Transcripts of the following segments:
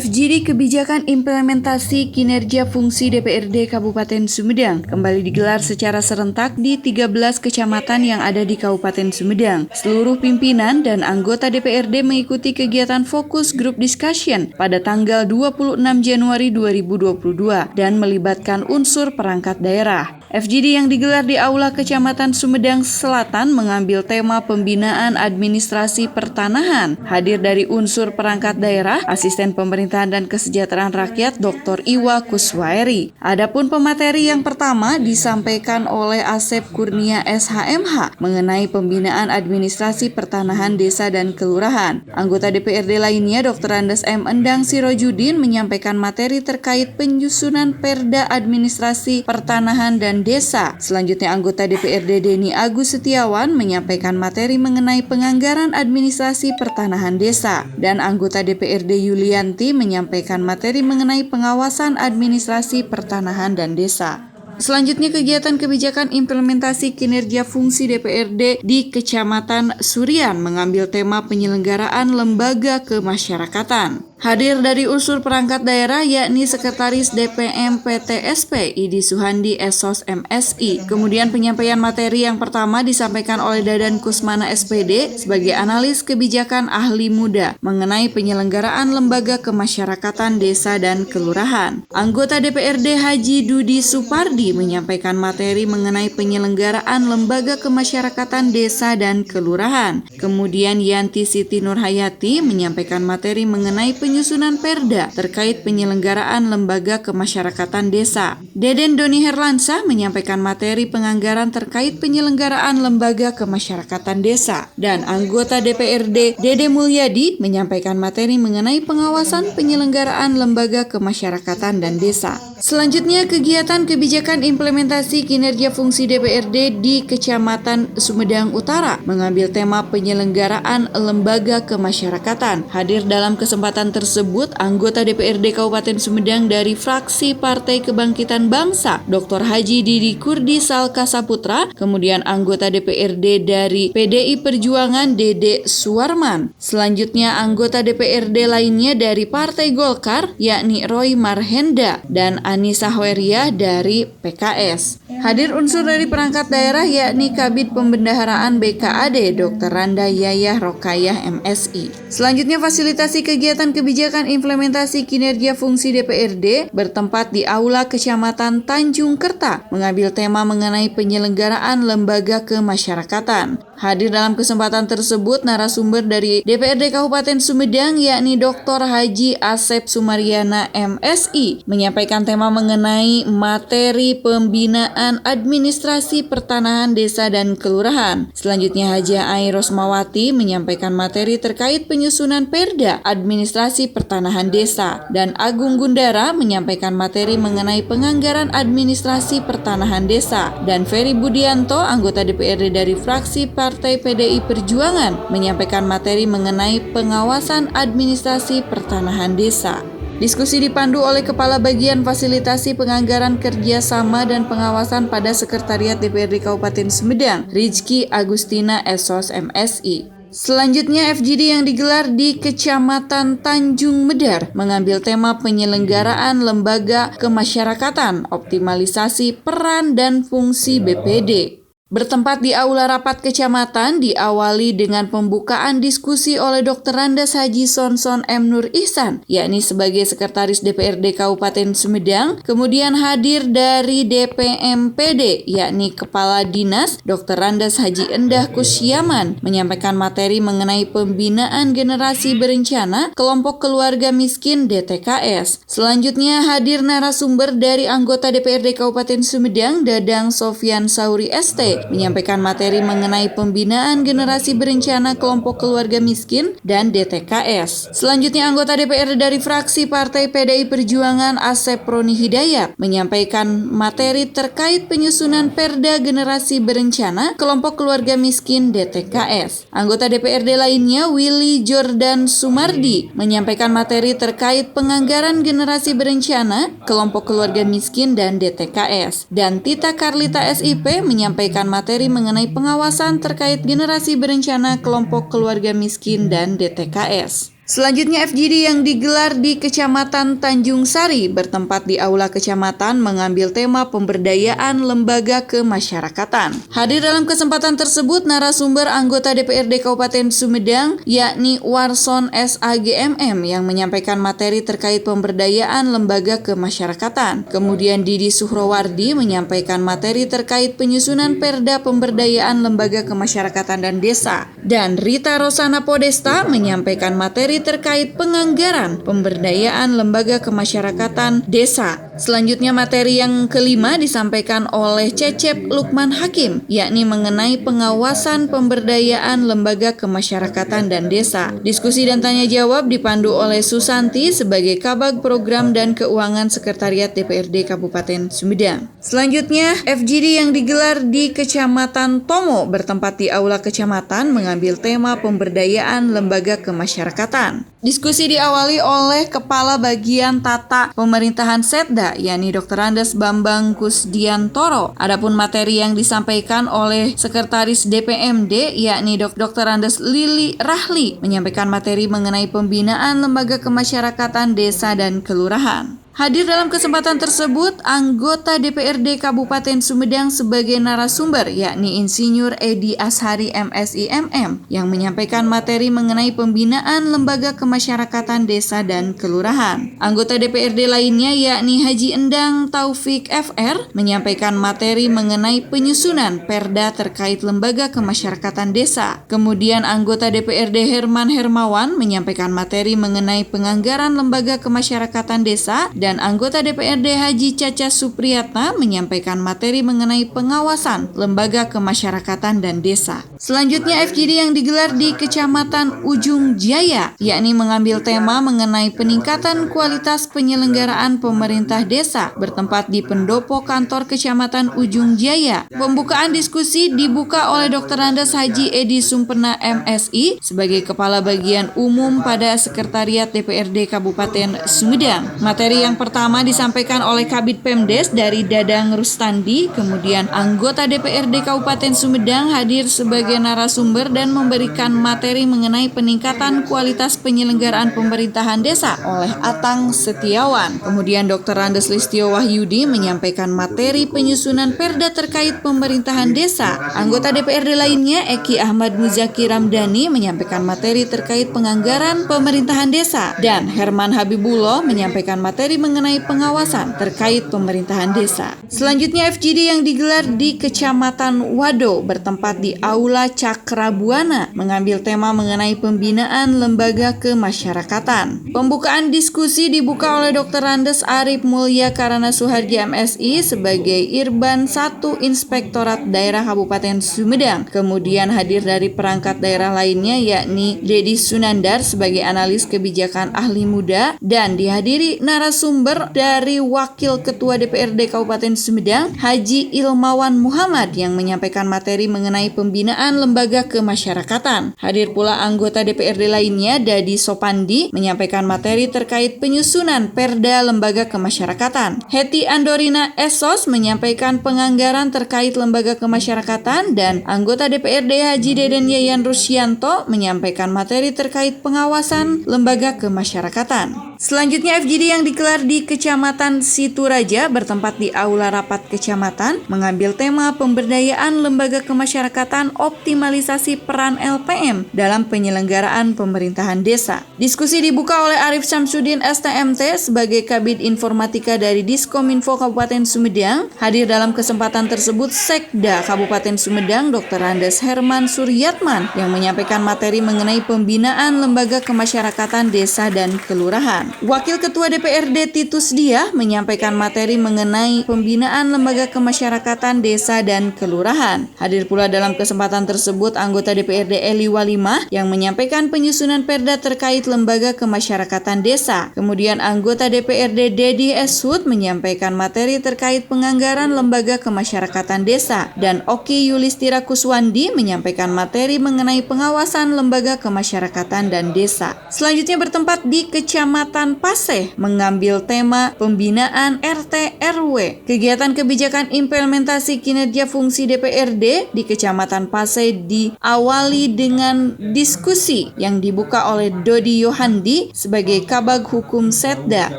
FGD Kebijakan Implementasi Kinerja Fungsi DPRD Kabupaten Sumedang kembali digelar secara serentak di 13 kecamatan yang ada di Kabupaten Sumedang. Seluruh pimpinan dan anggota DPRD mengikuti kegiatan fokus group discussion pada tanggal 26 Januari 2022 dan melibatkan unsur perangkat daerah. FGD yang digelar di Aula Kecamatan Sumedang Selatan mengambil tema pembinaan administrasi pertanahan. Hadir dari unsur perangkat daerah, asisten pemerintahan dan kesejahteraan rakyat Dr. Iwa Kuswairi. Adapun pemateri yang pertama disampaikan oleh Asep Kurnia SHMH mengenai pembinaan administrasi pertanahan desa dan kelurahan. Anggota DPRD lainnya Dr. Andes M. Endang Sirojudin menyampaikan materi terkait penyusunan perda administrasi pertanahan dan desa. Selanjutnya anggota DPRD Deni Agus Setiawan menyampaikan materi mengenai penganggaran administrasi pertanahan desa dan anggota DPRD Yulianti menyampaikan materi mengenai pengawasan administrasi pertanahan dan desa. Selanjutnya kegiatan kebijakan implementasi kinerja fungsi DPRD di Kecamatan Surian mengambil tema penyelenggaraan lembaga kemasyarakatan. Hadir dari unsur perangkat daerah yakni Sekretaris DPM PTSP Idi Suhandi Esos MSI. Kemudian penyampaian materi yang pertama disampaikan oleh Dadan Kusmana SPD sebagai analis kebijakan ahli muda mengenai penyelenggaraan lembaga kemasyarakatan desa dan kelurahan. Anggota DPRD Haji Dudi Supardi menyampaikan materi mengenai penyelenggaraan lembaga kemasyarakatan desa dan kelurahan. Kemudian Yanti Siti Nurhayati menyampaikan materi mengenai penyusunan perda terkait penyelenggaraan lembaga kemasyarakatan desa. Deden Doni Herlansa menyampaikan materi penganggaran terkait penyelenggaraan lembaga kemasyarakatan desa. Dan anggota DPRD Dede Mulyadi menyampaikan materi mengenai pengawasan penyelenggaraan lembaga kemasyarakatan dan desa. Selanjutnya kegiatan kebijakan implementasi kinerja fungsi DPRD di Kecamatan Sumedang Utara mengambil tema penyelenggaraan lembaga kemasyarakatan. Hadir dalam kesempatan tersebut anggota DPRD Kabupaten Sumedang dari fraksi Partai Kebangkitan Bangsa Dr. Haji Didi Kurdi Salka Saputra, kemudian anggota DPRD dari PDI Perjuangan Dede Suwarman. Selanjutnya anggota DPRD lainnya dari Partai Golkar yakni Roy Marhenda dan Anissa Hoeria dari PKS. Hadir unsur dari perangkat daerah yakni Kabid Pembendaharaan BKAD Dr. Randa Yayah Rokayah MSI. Selanjutnya fasilitasi kegiatan kebijakan implementasi kinerja fungsi DPRD bertempat di Aula Kecamatan Tanjung Kerta mengambil tema mengenai penyelenggaraan lembaga kemasyarakatan. Hadir dalam kesempatan tersebut narasumber dari DPRD Kabupaten Sumedang yakni Dr. Haji Asep Sumaryana MSI menyampaikan tema mengenai materi pembinaan administrasi pertanahan desa dan kelurahan. Selanjutnya Haji Ai Rosmawati menyampaikan materi terkait penyusunan perda administrasi pertanahan desa dan Agung Gundara menyampaikan materi mengenai penganggaran administrasi pertanahan desa dan Ferry Budianto anggota DPRD dari fraksi Partai PDI Perjuangan menyampaikan materi mengenai pengawasan administrasi pertanahan desa. Diskusi dipandu oleh Kepala Bagian Fasilitasi Penganggaran Kerjasama dan Pengawasan pada Sekretariat DPRD Kabupaten Sumedang, Rizky Agustina Esos MSI. Selanjutnya FGD yang digelar di Kecamatan Tanjung Medar mengambil tema penyelenggaraan lembaga kemasyarakatan, optimalisasi peran dan fungsi BPD. Bertempat di Aula Rapat Kecamatan diawali dengan pembukaan diskusi oleh Dr. Randas Haji Sonson M. Nur Ihsan, yakni sebagai Sekretaris DPRD Kabupaten Sumedang. Kemudian hadir dari DPMPD, yakni Kepala Dinas Dr. Randas Haji Endah Kusyaman, menyampaikan materi mengenai pembinaan generasi berencana kelompok keluarga miskin DTKS. Selanjutnya hadir narasumber dari anggota DPRD Kabupaten Sumedang, Dadang Sofyan Sauri ST, menyampaikan materi mengenai pembinaan generasi berencana kelompok keluarga miskin dan DTKS. Selanjutnya anggota DPR dari fraksi Partai PDI Perjuangan Asep Roni Hidayat menyampaikan materi terkait penyusunan perda generasi berencana kelompok keluarga miskin DTKS. Anggota DPRD lainnya Willy Jordan Sumardi menyampaikan materi terkait penganggaran generasi berencana kelompok keluarga miskin dan DTKS. Dan Tita Karlita SIP menyampaikan materi mengenai pengawasan terkait generasi berencana kelompok keluarga miskin dan DTKS. Selanjutnya FGD yang digelar di Kecamatan Tanjung Sari bertempat di Aula Kecamatan mengambil tema pemberdayaan lembaga kemasyarakatan. Hadir dalam kesempatan tersebut narasumber anggota DPRD Kabupaten Sumedang yakni Warson SAGMM yang menyampaikan materi terkait pemberdayaan lembaga kemasyarakatan. Kemudian Didi Suhrowardi menyampaikan materi terkait penyusunan Perda Pemberdayaan Lembaga Kemasyarakatan dan Desa. Dan Rita Rosana Podesta menyampaikan materi terkait penganggaran pemberdayaan lembaga kemasyarakatan desa. Selanjutnya materi yang kelima disampaikan oleh Cecep Lukman Hakim, yakni mengenai pengawasan pemberdayaan lembaga kemasyarakatan dan desa. Diskusi dan tanya jawab dipandu oleh Susanti sebagai Kabag Program dan Keuangan Sekretariat DPRD Kabupaten Sumedang. Selanjutnya, FGD yang digelar di Kecamatan Tomo bertempat di Aula Kecamatan mengambil tema pemberdayaan lembaga kemasyarakatan. Diskusi diawali oleh Kepala Bagian Tata Pemerintahan Setda, yakni Dr. Andes Bambang Kusdiantoro. Adapun materi yang disampaikan oleh Sekretaris DPMD, yakni Dr. Andes Lili Rahli, menyampaikan materi mengenai pembinaan lembaga kemasyarakatan desa dan kelurahan. Hadir dalam kesempatan tersebut anggota DPRD Kabupaten Sumedang sebagai narasumber yakni Insinyur Edi Ashari MSI MM yang menyampaikan materi mengenai pembinaan lembaga kemasyarakatan desa dan kelurahan. Anggota DPRD lainnya yakni Haji Endang Taufik FR menyampaikan materi mengenai penyusunan Perda terkait lembaga kemasyarakatan desa. Kemudian anggota DPRD Herman Hermawan menyampaikan materi mengenai penganggaran lembaga kemasyarakatan desa dan anggota DPRD Haji Caca Supriyatna menyampaikan materi mengenai pengawasan lembaga kemasyarakatan dan desa. Selanjutnya FGD yang digelar di Kecamatan Ujung Jaya, yakni mengambil tema mengenai peningkatan kualitas penyelenggaraan pemerintah desa bertempat di pendopo kantor Kecamatan Ujung Jaya. Pembukaan diskusi dibuka oleh Dr. Andes Haji Edi Sumpena MSI sebagai Kepala Bagian Umum pada Sekretariat DPRD Kabupaten Sumedang. Materi yang pertama disampaikan oleh Kabid Pemdes dari Dadang Rustandi, kemudian anggota DPRD Kabupaten Sumedang hadir sebagai narasumber dan memberikan materi mengenai peningkatan kualitas penyelenggaraan pemerintahan desa oleh Atang Setiawan. Kemudian Dr. Andes Listio Wahyudi menyampaikan materi penyusunan Perda terkait pemerintahan desa. Anggota DPRD lainnya Eki Ahmad Muzaki Ramdhani menyampaikan materi terkait penganggaran pemerintahan desa dan Herman Habibullah menyampaikan materi mengenai pengawasan terkait pemerintahan desa. Selanjutnya FGD yang digelar di Kecamatan Wado bertempat di Aula Cakrabuana mengambil tema mengenai pembinaan lembaga kemasyarakatan. Pembukaan diskusi dibuka oleh Dr. Andes Arif Mulya Karana Suhardi MSI sebagai Irban 1 Inspektorat Daerah Kabupaten Sumedang. Kemudian hadir dari perangkat daerah lainnya yakni Dedi Sunandar sebagai analis kebijakan ahli muda dan dihadiri narasumber dari Wakil Ketua DPRD Kabupaten Sumedang, Haji Ilmawan Muhammad yang menyampaikan materi mengenai pembinaan lembaga kemasyarakatan. Hadir pula anggota DPRD lainnya, Dadi Sopandi, menyampaikan materi terkait penyusunan Perda Lembaga Kemasyarakatan. Heti Andorina Esos menyampaikan penganggaran terkait lembaga kemasyarakatan dan anggota DPRD Haji Deden Yayan Rusyanto menyampaikan materi terkait pengawasan lembaga kemasyarakatan. Selanjutnya FGD yang digelar di Kecamatan Situraja bertempat di Aula Rapat Kecamatan mengambil tema pemberdayaan lembaga kemasyarakatan optimalisasi peran LPM dalam penyelenggaraan pemerintahan desa. Diskusi dibuka oleh Arif Syamsuddin STMT sebagai Kabid Informatika dari Diskominfo Kabupaten Sumedang. Hadir dalam kesempatan tersebut Sekda Kabupaten Sumedang Dr. Andes Herman Suryatman yang menyampaikan materi mengenai pembinaan lembaga kemasyarakatan desa dan kelurahan. Wakil Ketua DPRD Titus Diah menyampaikan materi mengenai pembinaan lembaga kemasyarakatan desa dan kelurahan. Hadir pula dalam kesempatan tersebut anggota DPRD Eli Walimah yang menyampaikan penyusunan Perda terkait lembaga kemasyarakatan desa. Kemudian anggota DPRD Dedi Eswood menyampaikan materi terkait penganggaran lembaga kemasyarakatan desa dan Oki Yulistira Kuswandi menyampaikan materi mengenai pengawasan lembaga kemasyarakatan dan desa. Selanjutnya bertempat di Kecamatan Kecamatan Paseh mengambil tema pembinaan RT RW. Kegiatan kebijakan implementasi kinerja fungsi DPRD di Kecamatan Paseh diawali dengan diskusi yang dibuka oleh Dodi Yohandi sebagai Kabag Hukum Setda,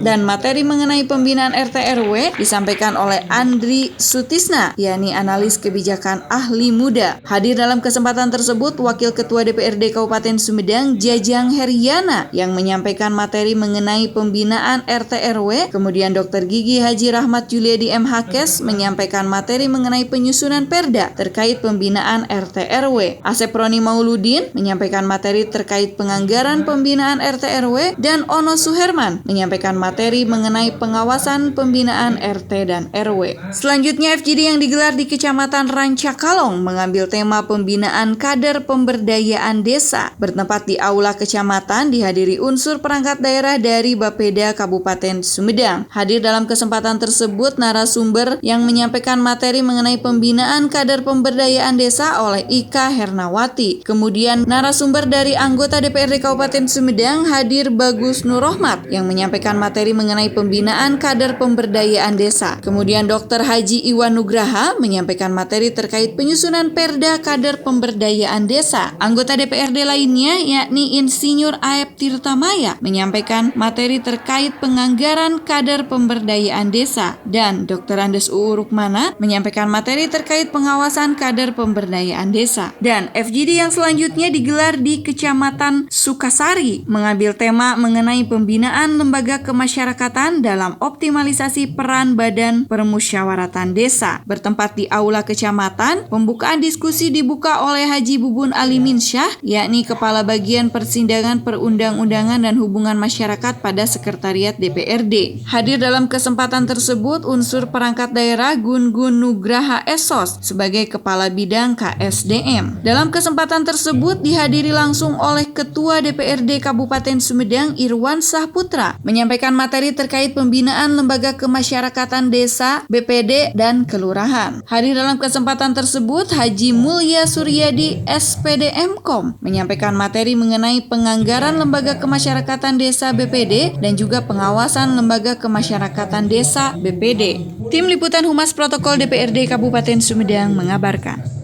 dan materi mengenai pembinaan RT RW disampaikan oleh Andri Sutisna, yakni analis kebijakan ahli muda. Hadir dalam kesempatan tersebut Wakil Ketua DPRD Kabupaten Sumedang Jajang Heriana yang menyampaikan materi mengenai pembinaan RT RW. Kemudian Dr. Gigi Haji Rahmat Juliadi MHkes menyampaikan materi mengenai penyusunan perda terkait pembinaan RT RW. Asep Roni Mauludin menyampaikan materi terkait penganggaran pembinaan RT RW, dan Ono Suherman menyampaikan materi mengenai pengawasan pembinaan RT dan RW. Selanjutnya FGD yang digelar di Kecamatan Rancakalong mengambil tema pembinaan kader pemberdayaan desa. Bertempat di Aula Kecamatan dihadiri unsur perangkat daerah dari Bapeda Kabupaten Sumedang. Hadir dalam kesempatan tersebut narasumber yang menyampaikan materi mengenai pembinaan kader pemberdayaan desa oleh Ika Hernawati. Kemudian narasumber dari anggota DPRD Kabupaten Sumedang hadir Bagus Nurrohmat yang menyampaikan materi mengenai pembinaan kader pemberdayaan desa. Kemudian Dr. Haji Iwan Nugraha menyampaikan materi terkait penyusunan perda kader pemberdayaan desa. Anggota DPRD lainnya yakni Insinyur Aep Tirtamaya menyampaikan materi terkait penganggaran kader pemberdayaan desa, dan Dr. Andes UU Rukmana menyampaikan materi terkait pengawasan kader pemberdayaan desa. Dan FGD yang selanjutnya digelar di Kecamatan Sukasari mengambil tema mengenai pembinaan lembaga kemasyarakatan dalam optimalisasi peran Badan Permusyawaratan Desa. Bertempat di Aula Kecamatan, pembukaan diskusi dibuka oleh Haji Bubun Aliminsyah, yakni Kepala Bagian Persidangan Perundang-undangan dan Hubungan Masyarakat pada Sekretariat DPRD. Hadir dalam kesempatan tersebut unsur perangkat daerah Gun Nugraha Esos sebagai Kepala Bidang KSDM. Dalam kesempatan tersebut dihadiri langsung oleh Ketua DPRD Kabupaten Sumedang Irwan Sahputra menyampaikan materi terkait pembinaan lembaga kemasyarakatan desa, BPD, dan kelurahan. Hadir dalam kesempatan tersebut Haji Mulya Suryadi SPD Mkom menyampaikan materi mengenai penganggaran lembaga kemasyarakatan desa BPD dan juga pengawasan lembaga kemasyarakatan desa BPD. Tim Liputan Humas Protokol DPRD Kabupaten Sumedang mengabarkan.